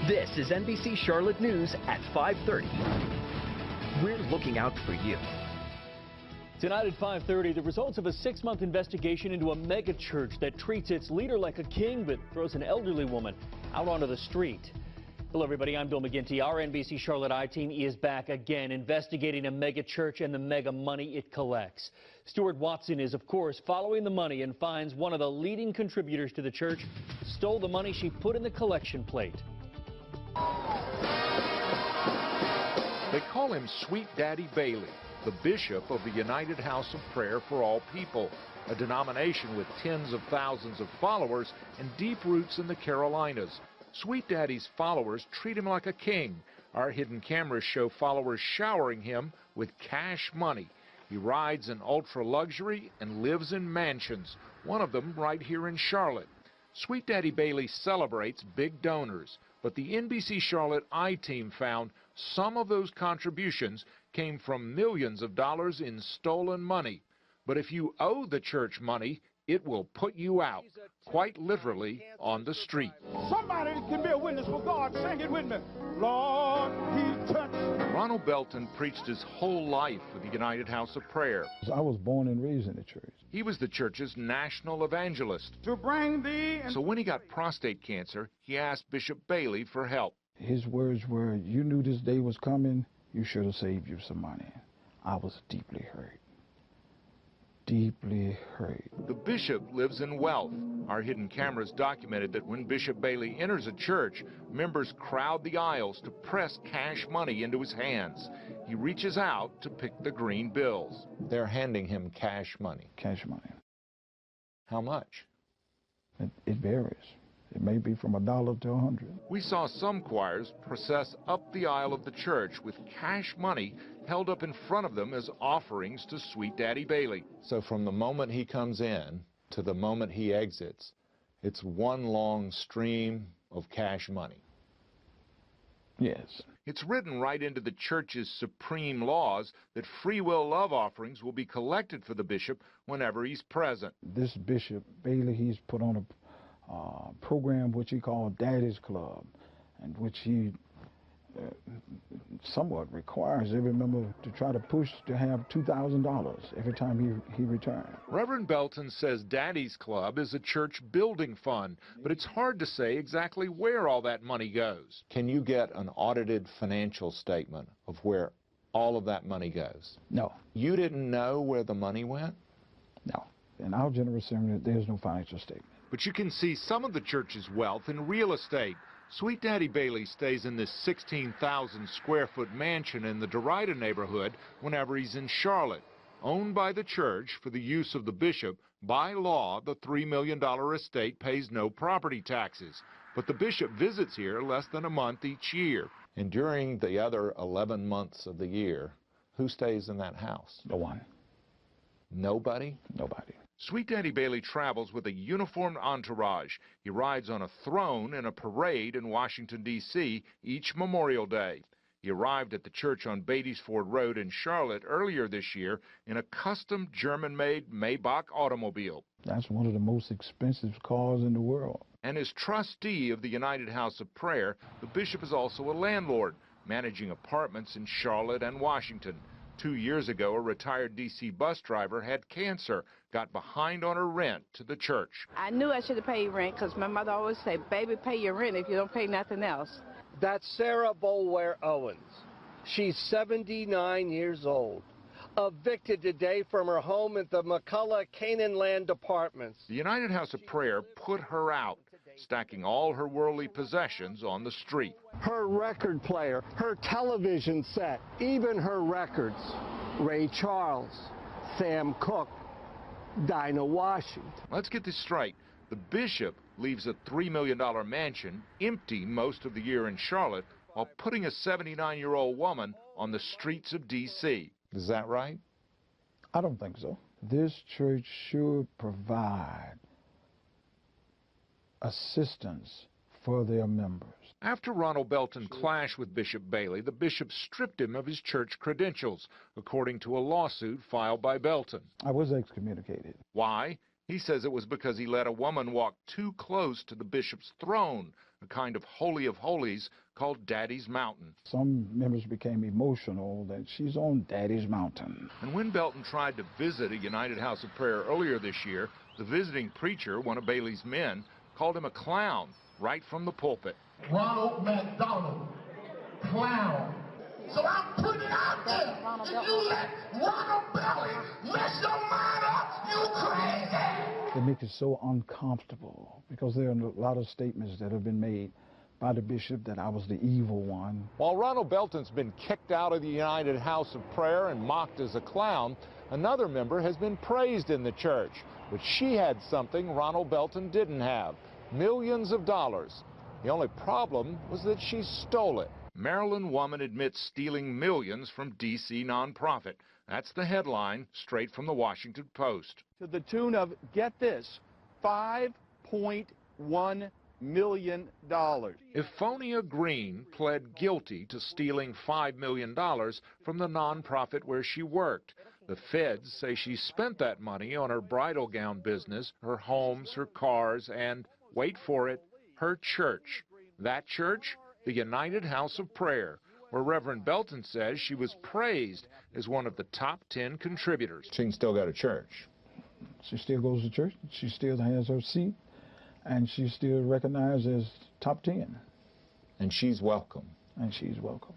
This is NBC Charlotte News at 5:30. We're looking out for you. Tonight at 5:30, the results of a 6-month investigation into a mega church that treats its leader like a king but throws an elderly woman out onto the street. Hello, everybody. I'm Bill McGinty. Our NBC Charlotte I-Team is back again investigating a mega church and the mega money it collects. Stuart Watson is, of course, following the money and finds one of the leading contributors to the church stole the money she put in the collection plate. They call him Sweet Daddy Bailey, the bishop of the United House of Prayer for All People, a denomination with tens of thousands of followers and deep roots in the Carolinas. Sweet Daddy's followers treat him like a king. Our hidden cameras show followers showering him with cash money. He rides in ultra-luxury and lives in mansions, one of them right here in Charlotte. Sweet Daddy Bailey celebrates big donors, but the NBC Charlotte I-Team found some of those contributions came from millions of dollars in stolen money. But if you owe the church money, it will put you out, quite literally, on the street. Somebody can be a witness for God. Sing it with me. Lord, he touched. Ronald Belton preached his whole life for the United House of Prayer. I was born and raised in the church. He was the church's national evangelist. To bring thee. So when he got prostate cancer, he asked Bishop Bailey for help. His words were, "You knew this day was coming. You should have saved you some money." I was deeply hurt. Deeply hurt. The bishop lives in wealth. Our hidden cameras documented that when Bishop Bailey enters a church, members crowd the aisles to press cash money into his hands. He reaches out to pick the green bills. They're handing him cash money. Cash money. How much? It varies. It may be from $1 to $100. We saw some choirs process up the aisle of the church with cash money held up in front of them as offerings to Sweet Daddy Bailey. So from the moment he comes in to the moment he exits, it's one long stream of cash money. Yes. It's written right into the church's supreme laws that free will love offerings will be collected for the bishop whenever he's present. This Bishop Bailey, he's put on a program which he called Daddy's Club, and which he somewhat requires every member to try to push to have $2,000 every time he returns. Reverend Belton says Daddy's Club is a church building fund, but it's hard to say exactly where all that money goes. Can you get an audited financial statement of where all of that money goes? No. You didn't know where the money went? No. In our general assembly, there's no financial statement. But you can see some of the church's wealth in real estate. Sweet Daddy Bailey stays in this 16,000 square foot mansion in the Derrida neighborhood whenever he's in Charlotte. Owned by the church for the use of the bishop, by law, the $3 million estate pays no property taxes. But the bishop visits here less than a month each year. And during the other 11 months of the year, who stays in that house? No one. Nobody? Nobody. Sweet Daddy Bailey travels with a uniformed entourage. He rides on a throne in a parade in Washington, D.C. each Memorial Day. He arrived at the church on Beatty'sford Road in Charlotte earlier this year in a custom German-made Maybach automobile. That's one of the most expensive cars in the world. And as trustee of the United House of Prayer, the bishop is also a landlord, managing apartments in Charlotte and Washington. 2 years ago, a retired D.C. bus driver had cancer, got behind on her rent to the church. I knew I should have paid rent because my mother always said, baby, pay your rent if you don't pay nothing else. That's Sarah Bolware Owens. She's 79 years old. Evicted today from her home at the McCullough Canaan Land Apartments. The United House of Prayer put her out, stacking all her worldly possessions on the street. Her record player, her television set, even her records. Ray Charles, Sam Cooke, Dinah Washington. Let's get this straight. The bishop leaves a $3 million mansion empty most of the year in Charlotte while putting a 79-year-old woman on the streets of D.C. Is that right? I don't think so. This church should provide assistance for their members. After Ronald Belton clashed with Bishop Bailey, the bishop stripped him of his church credentials, according to a lawsuit filed by Belton. I was excommunicated. Why? He says it was because he let a woman walk too close to the bishop's throne, a kind of holy of holies called Daddy's Mountain. Some members became emotional that she's on Daddy's Mountain. And when Belton tried to visit a United House of Prayer earlier this year, the visiting preacher, one of Bailey's men, called him a clown right from the pulpit. Ronald McDonald, clown. So I'm putting it out there. If you let Ronald Belly mess your mind up, you crazy. They make it so uncomfortable because there are a lot of statements that have been made by the bishop that I was the evil one. While Ronald Belton's been kicked out of the United House of Prayer and mocked as a clown, another member has been praised in the church. But she had something Ronald Belton didn't have, millions of dollars. The only problem was that she stole it. Maryland woman admits stealing millions from D.C. nonprofit. That's the headline, straight from the Washington Post. To the tune of, get this, $5.1 million. Ephonia Green pled guilty to stealing $5 million from the nonprofit where she worked. The feds say she spent that money on her bridal gown business, her homes, her cars, and, wait for it, her church. That church? The United House of Prayer, where Reverend Belton says she was praised as one of the top 10 contributors. She can still go to church. She still goes to church. She still has her seat, and she's still recognized as top 10. And she's welcome. And she's welcome.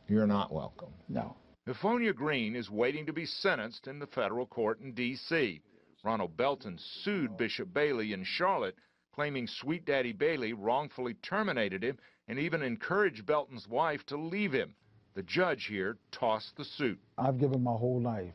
You're not welcome. No. Ephonia Green is waiting to be sentenced in the federal court in D.C. Ronald Belton sued Bishop Bailey in Charlotte, claiming Sweet Daddy Bailey wrongfully terminated him and even encouraged Belton's wife to leave him. The judge here tossed the suit. I've given my whole life.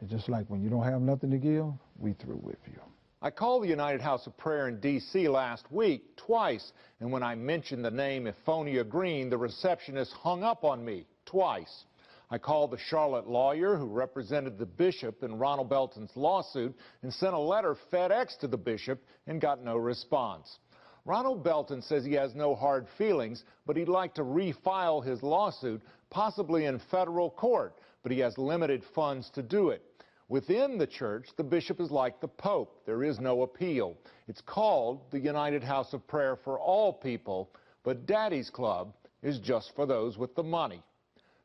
It's just like when you don't have nothing to give, we through with you. I called the United House of Prayer in D.C. last week, twice, and when I mentioned the name Ephonia Green, the receptionist hung up on me, twice. I called the Charlotte lawyer who represented the bishop in Ronald Belton's lawsuit and sent a letter FedEx to the bishop and got no response. Ronald Belton says he has no hard feelings, but he'd like to refile his lawsuit, possibly in federal court, but he has limited funds to do it. Within the church, the bishop is like the Pope. There is no appeal. It's called the United House of Prayer for all people, but Daddy's Club is just for those with the money.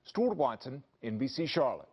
Stuart Watson, NBC Charlotte.